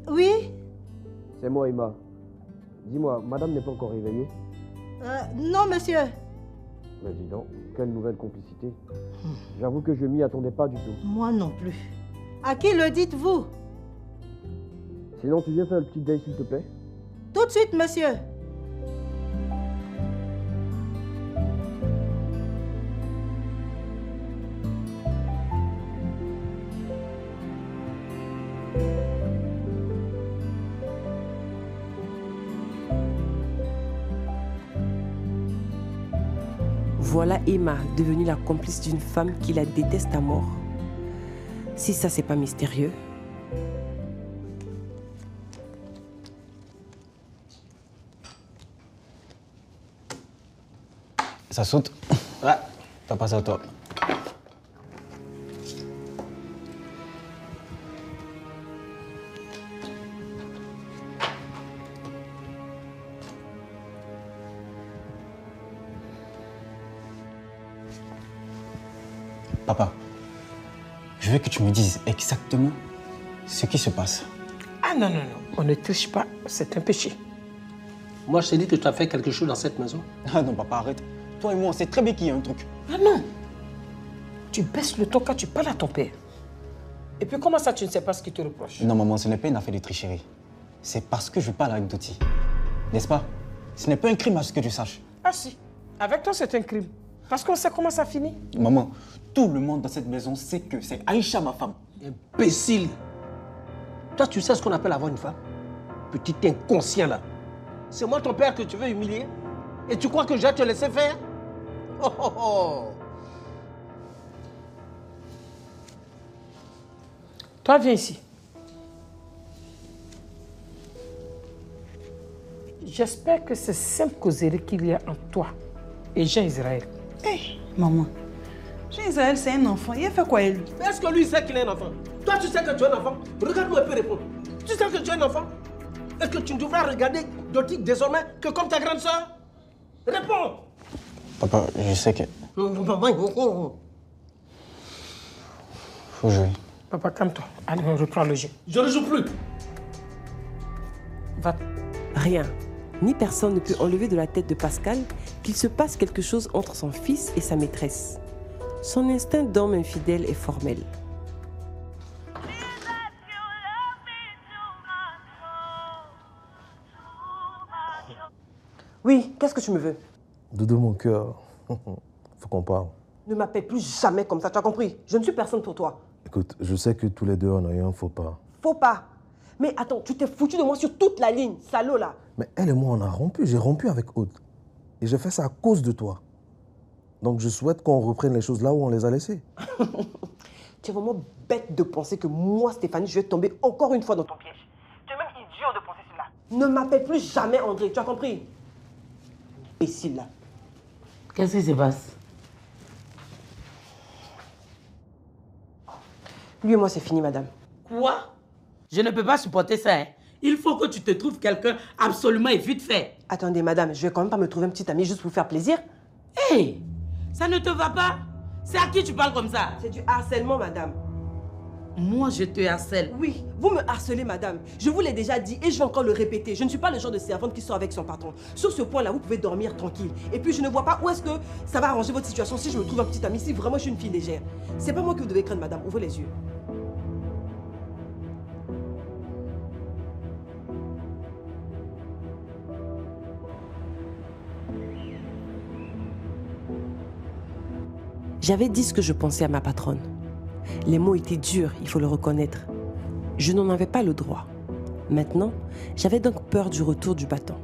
Oui? C'est moi, Emma. Dis-moi, madame n'est pas encore réveillée? Non, monsieur. Mais dis donc, quelle nouvelle complicité. J'avoue que je m'y attendais pas du tout. Moi non plus. À qui le dites-vous? Sinon, tu viens faire le petit date, s'il te plaît? Tout de suite, monsieur. Voilà Emma devenue la complice d'une femme qui la déteste à mort. Si ça, c'est pas mystérieux. Ça saute? Ouais. T'as passé à toi. Papa, je veux que tu me dises exactement ce qui se passe. Ah non, on ne triche pas, c'est un péché. Moi, je t'ai dit que tu as fait quelque chose dans cette maison. Ah non, papa, arrête. Toi et moi, on sait très bien qu'il y a un truc. Ah non, tu baisses le ton quand tu parles à ton père. Et puis comment ça, tu ne sais pas ce qu'il te reproche? Non, maman, ce n'est pas une affaire de tricherie. C'est parce que je parle avec Doti. N'est-ce pas? Ce n'est pas un crime à ce que tu saches. Ah si, avec toi c'est un crime. Parce qu'on sait comment ça finit. Maman, tout le monde dans cette maison sait que c'est Aïcha, ma femme. Imbécile! Toi, tu sais ce qu'on appelle avoir une femme? Petit inconscient là. C'est moi ton père que tu veux humilier? Et tu crois que je vais te laisser faire? Oh oh oh! Toi, viens ici. J'espère que c'est simple causerie qu'il y a entre toi et Jean Israël. Hé, maman. Jean Israël, c'est un enfant. Il a fait quoi, elle? Est-ce que lui sait qu'il est un enfant? Toi, tu sais que tu es un enfant? Regarde-moi et peux répondre. Tu sais que tu es un enfant? Est-ce que tu ne devras regarder Doti désormais que comme ta grande soeur? Réponds! Papa, je sais que... Faut jouer. Papa, calme-toi. Allez, on reprend le jeu. Je ne joue plus. Va. Rien, ni personne ne peut enlever de la tête de Pascal qu'il se passe quelque chose entre son fils et sa maîtresse. Son instinct d'homme infidèle est formel. Oui, qu'est-ce que tu me veux? Doudou, mon cœur, faut qu'on parle. Ne m'appelle plus jamais comme ça, tu as compris? Je ne suis personne pour toi. Écoute, je sais que tous les deux, on a eu un faux pas. Faut pas. Mais attends, tu t'es foutu de moi sur toute la ligne, salaud là. Mais elle et moi, on a rompu. J'ai rompu avec Aude. Et j'ai fait ça à cause de toi. Donc je souhaite qu'on reprenne les choses là où on les a laissées. Tu es vraiment bête de penser que moi, Stéphanie, je vais tomber encore une fois dans ton piège. Tu es même idiot de penser cela. Ne m'appelle plus jamais André, tu as compris? Imbécile là. Qu'est-ce qui se passe? Lui et moi, c'est fini, madame. Quoi? Je ne peux pas supporter ça, hein. Il faut que tu te trouves quelqu'un absolument et vite fait. Attendez, madame, je vais quand même pas me trouver un petit ami juste pour vous faire plaisir. Hé, hey, ça ne te va pas? C'est à qui tu parles comme ça? C'est du harcèlement, madame. Moi, je te harcèle. Oui, vous me harcelez, madame. Je vous l'ai déjà dit et je vais encore le répéter. Je ne suis pas le genre de servante qui sort avec son patron. Sur ce point-là, vous pouvez dormir tranquille. Et puis, je ne vois pas où est-ce que ça va arranger votre situation si je me trouve un petit ami, si vraiment je suis une fille légère. C'est pas moi que vous devez craindre, madame. Ouvrez les yeux. J'avais dit ce que je pensais à ma patronne. Les mots étaient durs, il faut le reconnaître. Je n'en avais pas le droit. Maintenant, j'avais donc peur du retour du bâton.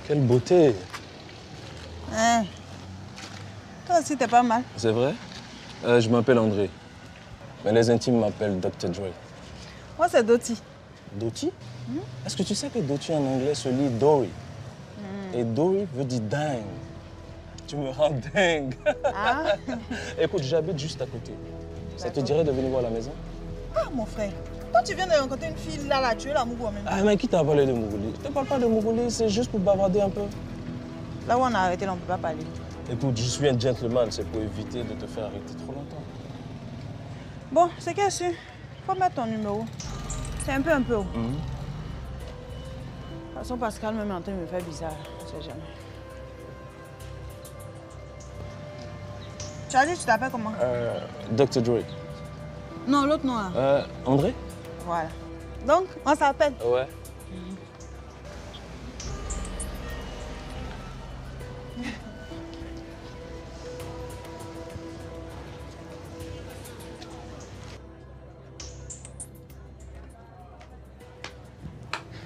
Quelle beauté! Hein? Toi aussi, t'es pas mal. C'est vrai? Je m'appelle André. Mais les intimes m'appellent Dr. Joy. Moi, c'est Doti. Doti? Est-ce que tu sais que Doti en anglais se lit Dory? Et Dory veut dire dingue. Tu me rends dingue. Ah. Écoute, j'habite juste à côté. Ça te dirait de venir voir la maison? Ah, mon frère. Toi, tu viens de rencontrer une fille là, tu es la Mougou en même temps. Ah, mais qui t'a parlé de Mougouli? Je te parle pas de Mougouli, c'est juste pour bavarder un peu. Là où on a arrêté, là, on ne peut pas parler. Écoute, je suis un gentleman, c'est pour éviter de te faire arrêter trop longtemps. Bon, c'est qu'est-ce que faut mettre ton numéro. C'est un peu haut. De toute façon, Pascal même est en train de me faire bizarre. Je sais jamais. Tu as dit, tu t'appelles comment? Dr. Dre. Non, l'autre non. Là. André? Voilà. Donc, on s'appelle. Ouais.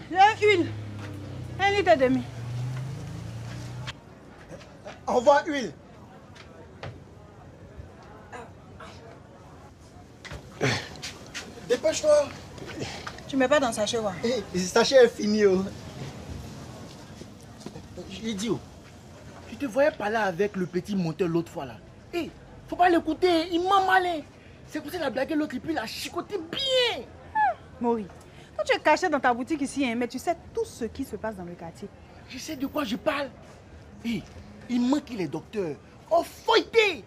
J'ai huile. 1,5 litre. Envoie huile. Dépêche-toi. Tu mets pas dans le sachet, quoi. Le sachet est fini. Oh. Je l'ai dit. Oh. Je te voyais parler avec le petit monteur l'autre fois là. Hé, faut pas l'écouter, il m'a malin. C'est comme si il a blagué l'autre et puis il a chicoté bien. Maury, quand tu es caché dans ta boutique ici, hein, mais tu sais tout ce qui se passe dans le quartier. Je sais de quoi je parle. Hé, il manque les docteurs. Oh, fouetté.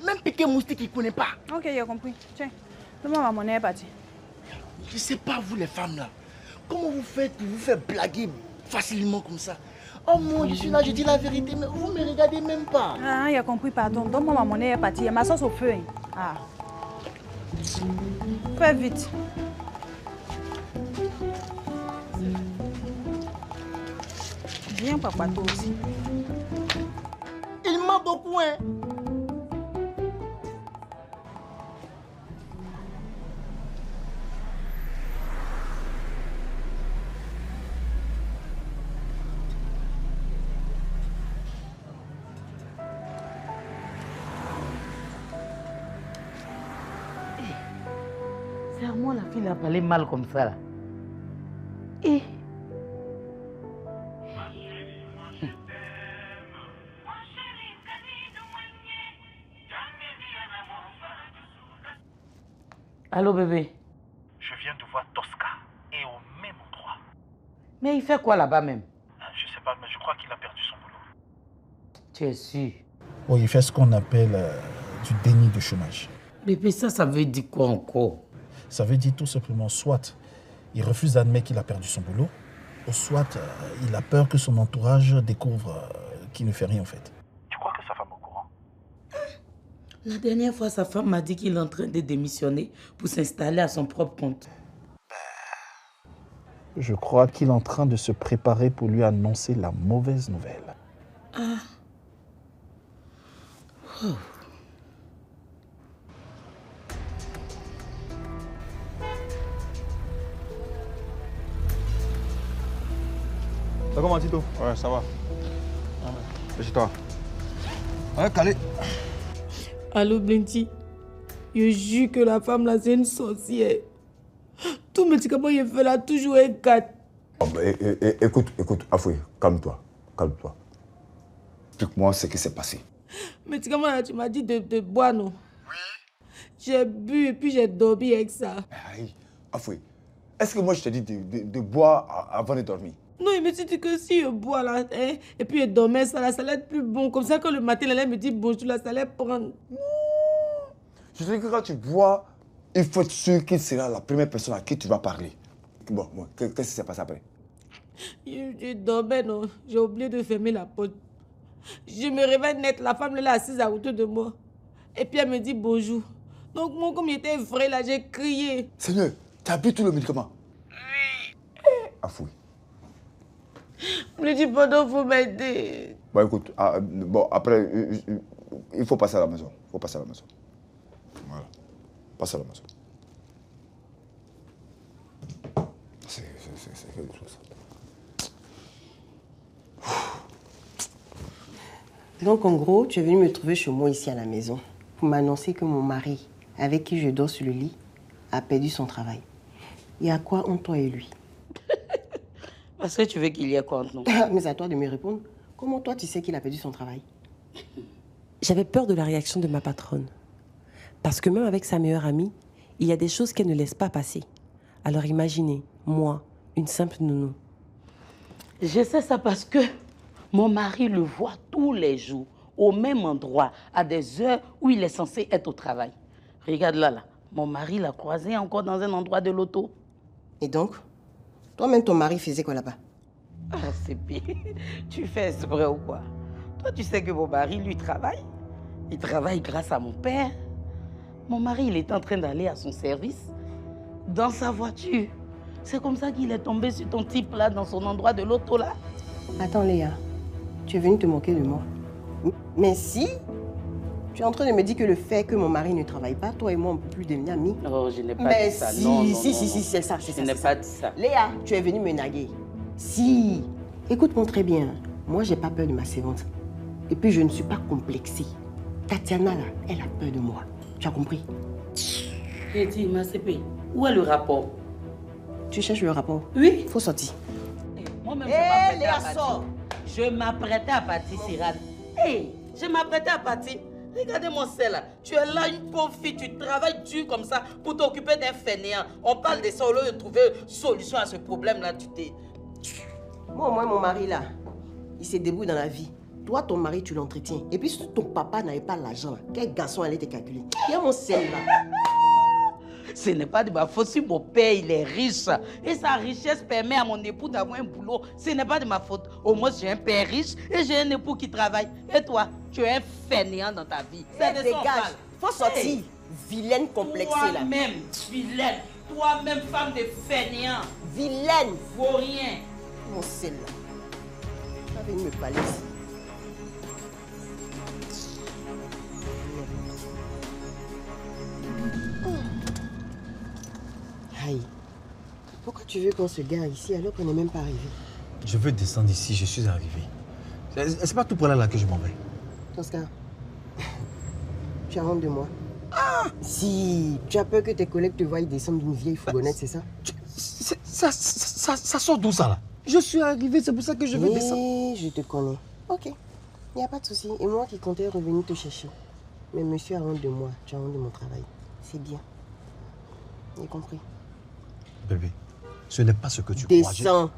Même piqué moustique, il ne connaît pas. Ok, j'ai compris. Tiens, donne-moi ma monnaie, est partie. Je sais pas, vous les femmes là, comment vous faites pour vous faire blaguer facilement comme ça? Oh mon, je suis là, je dis la vérité, mais vous me regardez même pas. Ah, j'ai compris, pardon. Donne-moi ma monnaie, est partie. Il y a ma sauce au feu. Hein. Ah. Fais vite. Viens, papa, toi aussi. Il m'a beaucoup, hein. C'est à moi la fille a parlé mal comme ça là. Et allô bébé. Je viens de voir Tosca et au même endroit. Mais il fait quoi là-bas même? Je sais pas, mais je crois qu'il a perdu son boulot. Tu es sûr? Oui, il fait ce qu'on appelle du déni de chômage. Bébé, ça veut dire quoi encore? Ça veut dire tout simplement soit il refuse d'admettre qu'il a perdu son boulot, ou soit il a peur que son entourage découvre qu'il ne fait rien en fait. Tu crois que sa femme est au courant? La dernière fois, sa femme m'a dit qu'il est en train de démissionner pour s'installer à son propre compte. Je crois qu'il est en train de se préparer pour lui annoncer la mauvaise nouvelle. Ah. Oh. Ça comment, Tito? Ouais, ça va. C'est chez toi. Ouais, calé. Allô, Blinty. Je jure que la femme là, c'est une sorcière. Tout médicament qu'il fait là, toujours un 4. Oh, bah, écoute, Afoui, calme-toi. Explique-moi ce qui s'est passé. Médicament là, tu m'as dit de boire, non? Oui. J'ai bu et puis j'ai dormi avec ça. Aïe, Afoui, est-ce que moi je t'ai dit de boire avant de dormir? Non, il me dit que si je bois là, hein, et puis je dormais ça là, ça allait être plus bon. Comme ça, quand le matin, elle me dit bonjour là, ça allait prendre. Je te dis que quand tu bois, il faut être sûr qu'il sera la première personne à qui tu vas parler. Bon, qu'est-ce qui s'est passé après? Je dormais, non. J'ai oublié de fermer la porte. Je me réveille net, la femme elle est assise à côté de moi. Et puis elle me dit bonjour. Donc moi, comme il était vrai là, j'ai crié. Seigneur, tu as bu tout le médicament? Oui. Afoui. Je me dis, pardon, faut m'aider. Bon, écoute, après, il faut passer à la maison. Voilà. Passe à la maison. C'est quelque chose. Donc, en gros, tu es venu me trouver chez moi ici à la maison pour m'annoncer que mon mari, avec qui je dors sur le lit, a perdu son travail. Il y a quoi entre toi et lui? Parce que tu veux qu'il y ait quoi entre nous? Mais c'est à toi de me répondre. Comment toi, tu sais qu'il a perdu son travail? J'avais peur de la réaction de ma patronne. Parce que même avec sa meilleure amie, il y a des choses qu'elle ne laisse pas passer. Alors imaginez, moi, une simple nounou. Je sais ça parce que mon mari le voit tous les jours, au même endroit, à des heures où il est censé être au travail. Regarde là. Mon mari l'a croisé encore dans un endroit de l'auto. Et donc, toi-même, ton mari faisait quoi là-bas? Ah, c'est pire. Tu fais exprès ou quoi? Toi, tu sais que mon mari, lui, travaille. Il travaille grâce à mon père. Mon mari, il est en train d'aller à son service dans sa voiture. C'est comme ça qu'il est tombé sur ton type là, dans son endroit de l'auto là. Attends, Léa, tu es venue te moquer de moi. Mais si, tu es en train de me dire que le fait que mon mari ne travaille pas, toi et moi, on ne peut plus devenir amis. Oh, je n'ai pas Mais dit ça. si, Non, si, c'est ça, c'est ça. Je n'ai pas dit ça. Léa, tu es venue me naguer. Si. Écoute-moi très bien. Moi, j'ai pas peur de ma servante. Et puis, je ne suis pas complexée. Tatiana, là, elle a peur de moi. Tu as compris? Kéti, ma CP, où est le rapport? Tu cherches le rapport? Oui. Faut sortir. Moi-même, Léa, sors. Je m'apprêtais à partir, Sirad. Je m'apprêtais à partir. Regardez mon sel là. Tu es là, une pauvre fille, tu travailles dur comme ça pour t'occuper d'un fainéant. On parle de ça au lieu de trouver solution à ce problème-là. Tu t'es... Moi, mon mari, là, il se débrouille dans la vie. Toi, ton mari, tu l'entretiens. Et puis, si ton papa n'avait pas l'argent, quel garçon allait te calculer? Il y a mon sel là. Ce n'est pas de ma faute si mon père il est riche et sa richesse permet à mon époux d'avoir un boulot. Ce n'est pas de ma faute. Au moins j'ai un père riche et j'ai un époux qui travaille. Et toi, tu es un fainéant dans ta vie. C'est de dégage. Faut sortir. Vilaine complexée là. Toi-même, vilaine. Toi-même, femme de fainéant. Vilaine. Vaut rien. Mon sel là. Tu vas venir me parler ici. Aïe. Pourquoi tu veux qu'on se gare ici alors qu'on n'est même pas arrivé? Je veux descendre ici, je suis arrivé. C'est pas tout pour là que je m'en vais. Tosca, tu as honte de moi? Ah! Si, tu as peur que tes collègues te voient descendre d'une vieille fourgonnette, c'est ça? Ça sort d'où ça là? Je suis arrivé, c'est pour ça que je veux descendre. Oui, je te connais. Ok, il n'y a pas de souci. Et moi qui comptais revenir te chercher. Mais monsieur a honte de moi, tu as honte de mon travail. C'est bien. J'ai compris. Bébé, ce n'est pas ce que tu crois. Descends.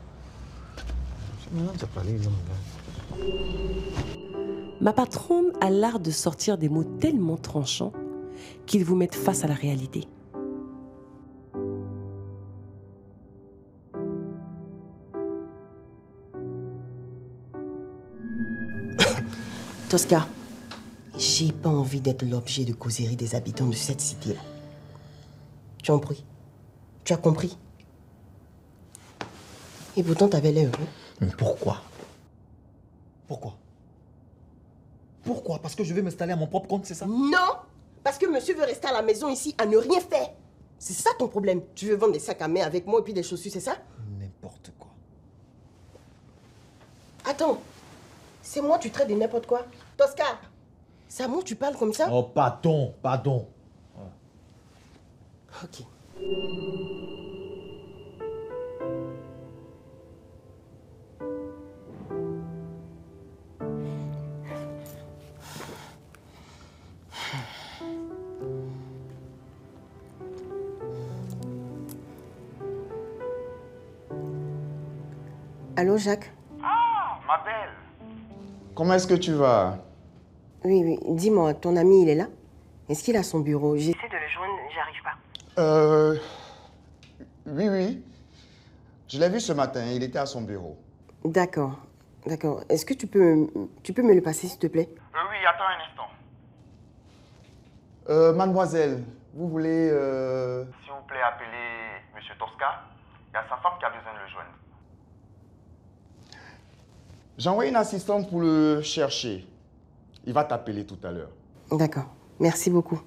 Ma patronne a l'art de sortir des mots tellement tranchants qu'ils vous mettent face à la réalité. Tosca, j'ai pas envie d'être l'objet de causerie des habitants de cette cité-là. Tu as compris? Tu as compris? Et pourtant, t'avais l'air heureux. Mais pourquoi? Pourquoi? Parce que je vais m'installer à mon propre compte, c'est ça? Non! Parce que monsieur veut rester à la maison ici à ne rien faire. C'est ça ton problème. Tu veux vendre des sacs à main avec moi et puis des chaussures, c'est ça? N'importe quoi. Attends. C'est moi tu traites de n'importe quoi? Tosca, c'est à moi tu parles comme ça? Oh, pardon. Ok. Allô, Jacques? Ah, ma belle. Comment est-ce que tu vas? Oui. Dis-moi, ton ami, il est là? Est-ce qu'il a son bureau? J'essaie de le joindre, j'arrive pas. Oui. Je l'ai vu ce matin, il était à son bureau. D'accord. Est-ce que tu peux me le passer, s'il te plaît? Oui, attends un instant. Mademoiselle, vous voulez... S'il vous plaît, appeler Monsieur Tosca. Il y a sa femme qui a besoin de le joindre. J'ai envoyé une assistante pour le chercher. Il va t'appeler tout à l'heure. D'accord. Merci beaucoup.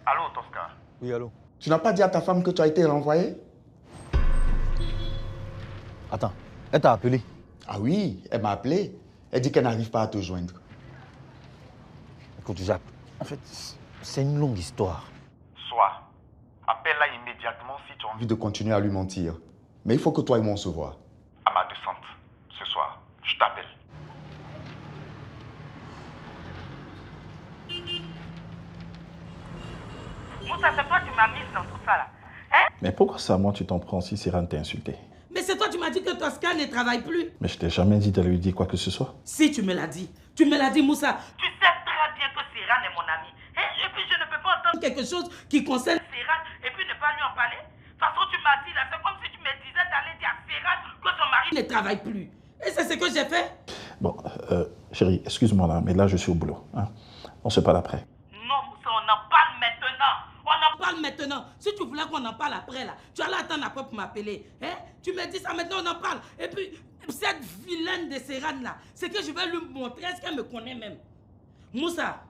Allô, Tosca? Oui, allô. Tu n'as pas dit à ta femme que tu as été renvoyé? Attends, elle t'a appelé? Ah oui, elle m'a appelé. Elle dit qu'elle n'arrive pas à te joindre. Écoute, Jacques, en fait, c'est une longue histoire. Soit. Appelle-la immédiatement si tu as envie de continuer à lui mentir. Mais il faut que toi et moi on se voient. À ma descente, ce soir. Je t'appelle. Moussa, c'est toi qui m'as mise dans tout ça là. Hein? Mais pourquoi ça, moi, tu t'en prends si Serran t'a insulté? Mais c'est toi, tu m'as dit que Tosca ne travaille plus. Mais je t'ai jamais dit de lui dire quoi que ce soit. Si tu me l'as dit. Tu me l'as dit, Moussa. Tu sais très bien que Serran est mon ami. Hein? Et puis je ne peux pas entendre Quelque chose qui concerne Serran et puis ne pas lui en parler. De toute façon, tu m'as dit là, c'est comme si tu me disais d'aller dire à Serran que son mari ne travaille plus. Et c'est ce que j'ai fait. Bon, chérie, excuse-moi là, mais là, je suis au boulot. Hein. On se parle après. Non, Moussa, on en parle maintenant. On en parle maintenant. Si tu voulais qu'on en parle après, là, tu allais attendre après pour m'appeler. Hein? Tu me dis ça, maintenant on en parle. Et puis, cette vilaine de Serran, là, c'est que je vais lui montrer. Est-ce qu'elle me connaît même? Moussa.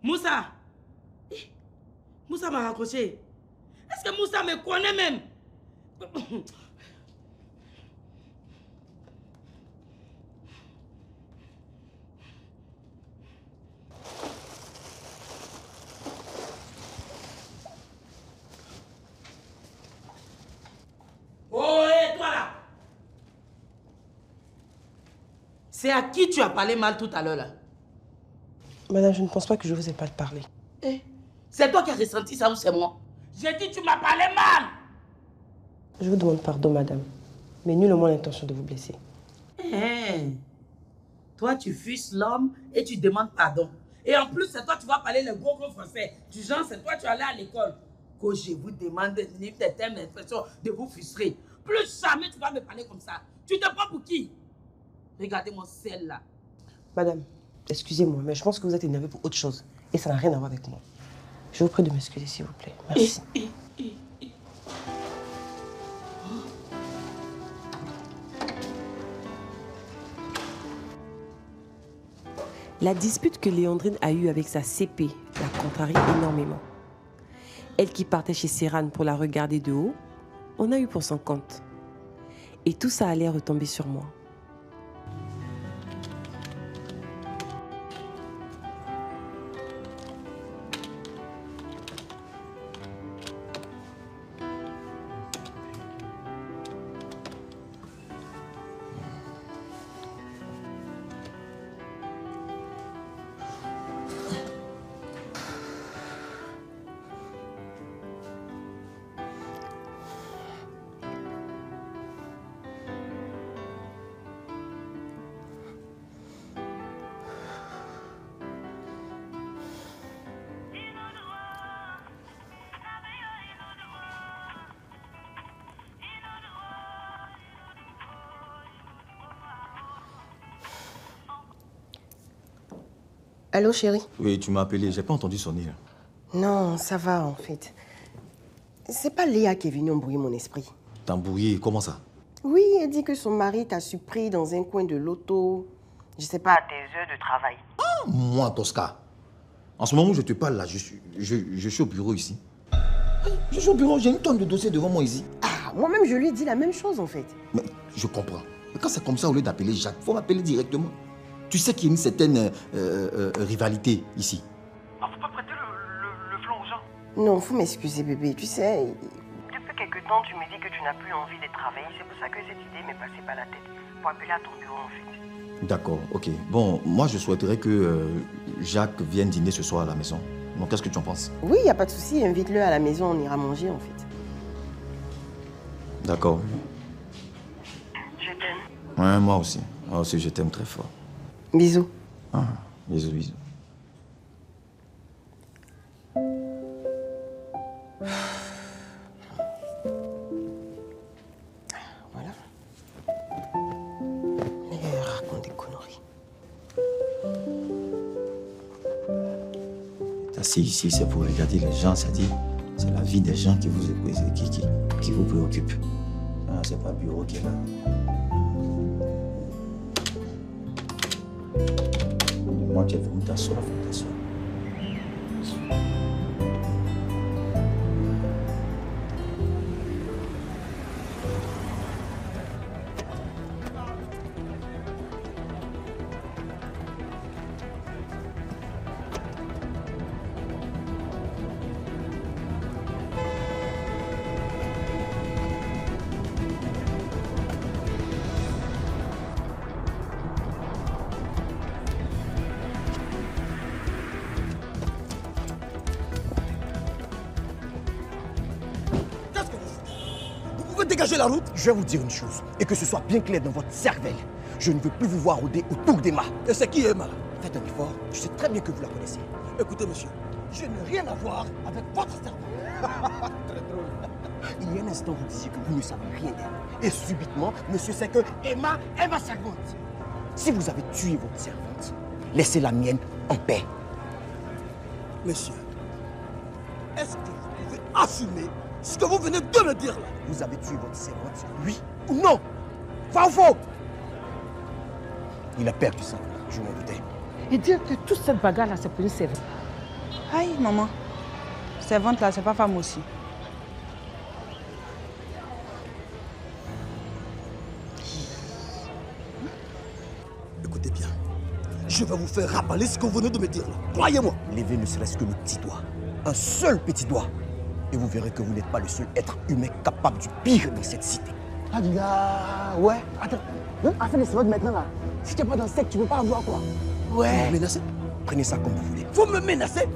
Moussa. Moussa m'a raccroché. Est-ce que Moussa me connaît même? Oh, hé, toi là! C'est à qui tu as parlé mal tout à l'heure là? Madame, je ne pense pas que je vous ai pas parlé. Eh, c'est toi qui as ressenti ça ou c'est moi? J'ai dit tu m'as parlé mal! Je vous demande pardon, madame. Mais nullement l'intention de vous blesser. Eh, toi tu fuis l'homme et tu demandes pardon. Et en plus, c'est toi tu vas parler le gros français. Du genre, c'est toi tu allais à l'école. Que je vous demande des termes d'expression de vous frustrer. Plus jamais tu vas me parler comme ça. Tu te prends pour qui? Regardez mon sel là. Madame, excusez-moi, mais je pense que vous êtes énervée pour autre chose. Et ça n'a rien à voir avec moi. Je vous prie de m'excuser, s'il vous plaît. Merci. La dispute que Léandrine a eue avec sa CP la contrarie énormément. Elle qui partait chez Serran pour la regarder de haut, on a eu pour son compte. Et tout ça allait retomber sur moi. Allô, chérie? Oui, tu m'as appelé, j'ai pas entendu sonner. Non, ça va en fait. C'est pas Léa qui est venue embrouiller mon esprit. T'embrouiller, comment ça? Oui, elle dit que son mari t'a surpris dans un coin de l'auto. Je sais pas, à tes heures de travail. Ah, moi, Tosca. En ce moment où je te parle là, je suis au bureau ici. Je suis au bureau, j'ai une tonne de dossiers devant moi ici. Ah, moi-même, je lui ai dit la même chose en fait. Mais je comprends. Mais quand c'est comme ça, au lieu d'appeler Jacques, il faut m'appeler directement. Tu sais qu'il y a une certaine rivalité ici. Ah, faut pas prêter le flanc aux gens. Non, faut m'excuser, bébé. Tu sais, depuis quelque temps, tu me dis que tu n'as plus envie de travailler. C'est pour ça que cette idée m'est passée par la tête. Pour appeler à ton bureau, en fait. D'accord, ok. Bon, moi, je souhaiterais que Jacques vienne dîner ce soir à la maison. Donc, qu'est-ce que tu en penses? Oui, il n'y a pas de souci. Invite-le à la maison, on ira manger, en fait. D'accord. Je t'aime. Ouais, moi aussi. Moi aussi, je t'aime très fort. Bisous. Ah, bisous, bisous. Voilà. Elle raconte des conneries. Assis ici, c'est pour regarder les gens, c'est-à-dire, c'est la vie des gens qui vous préoccupe. Ah, c'est pas le bureau qui est là. Moi, tu es venu t'asseoir, faut t'asseoir. pouvez dégager la route? Je vais vous dire une chose, et que ce soit bien clair dans votre cervelle. Je ne veux plus vous voir rôder autour d'Emma. Et c'est qui Emma? Faites un effort, je sais très bien que vous la connaissez. Écoutez, monsieur, je n'ai rien à voir avec votre cerveau. Très drôle. Il y a un instant, vous disiez que vous ne savez rien d'elle. Et subitement, monsieur sait que Emma est ma servante. Si vous avez tué votre servante, laissez la mienne en paix. Monsieur, est-ce que vous pouvez assumer ce que vous venez de me dire là? Vous avez tué votre servante, oui ou non? Vrai ou faux? Il a perdu ça, je m'en doutais. Et dire que toute cette bagarre-là, c'est pour une servante. Aïe, maman. Servante là, c'est pas femme aussi. Écoutez bien, je vais vous faire raballer ce que vous venez de me dire là. Croyez-moi. Levez ne serait-ce que le petit doigt. Un seul petit doigt. Et vous verrez que vous n'êtes pas le seul être humain capable du pire dans cette cité. Ah, ouais. Attends, afin de se mettre maintenant là. Si tu n'es pas dans le secte, tu ne veux pas avoir quoi? Ouais. Vous me menacez? Prenez ça comme vous voulez. Vous me menacez?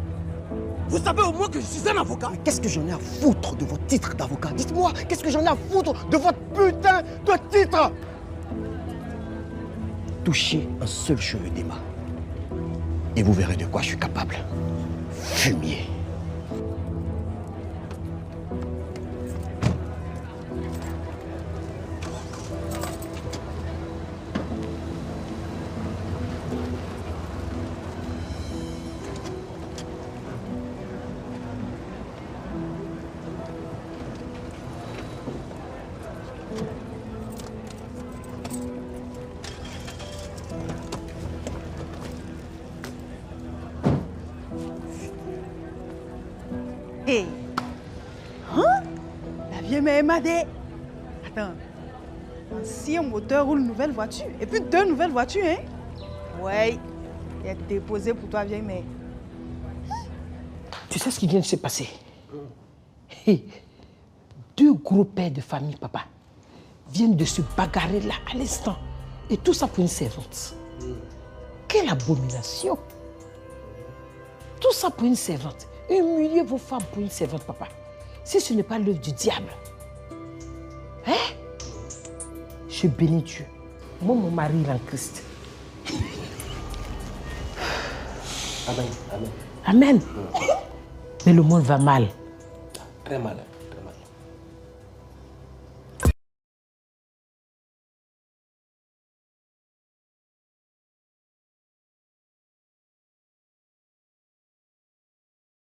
Vous savez au moins que je suis un avocat? Mais qu'est-ce que j'en ai à foutre de votre titre d'avocat? Dites-moi, qu'est-ce que j'en ai à foutre de votre putain de titre? Touchez un seul cheveu d'Emma. Et vous verrez de quoi je suis capable. Fumier. Hey. Hein? La vieille mère m'a dit. Attends. Ancien moteur ou une nouvelle voiture. Et puis 2 nouvelles voitures, hein? Ouais. Il a déposé pour toi, vieille mère. Tu sais ce qui vient de se passer? Hey. 2 gros pères de famille, papa, viennent de se bagarrer là à l'instant. Et tout ça pour une servante. Quelle abomination! Tout ça pour une servante. Humiliez vos femmes pour une servante, papa. Si ce n'est pas l'œuvre du diable. Hein? Je bénis Dieu. Moi, mon mari, il est en Christ. Amen. Amen. Amen. Mais le monde va mal. Très mal.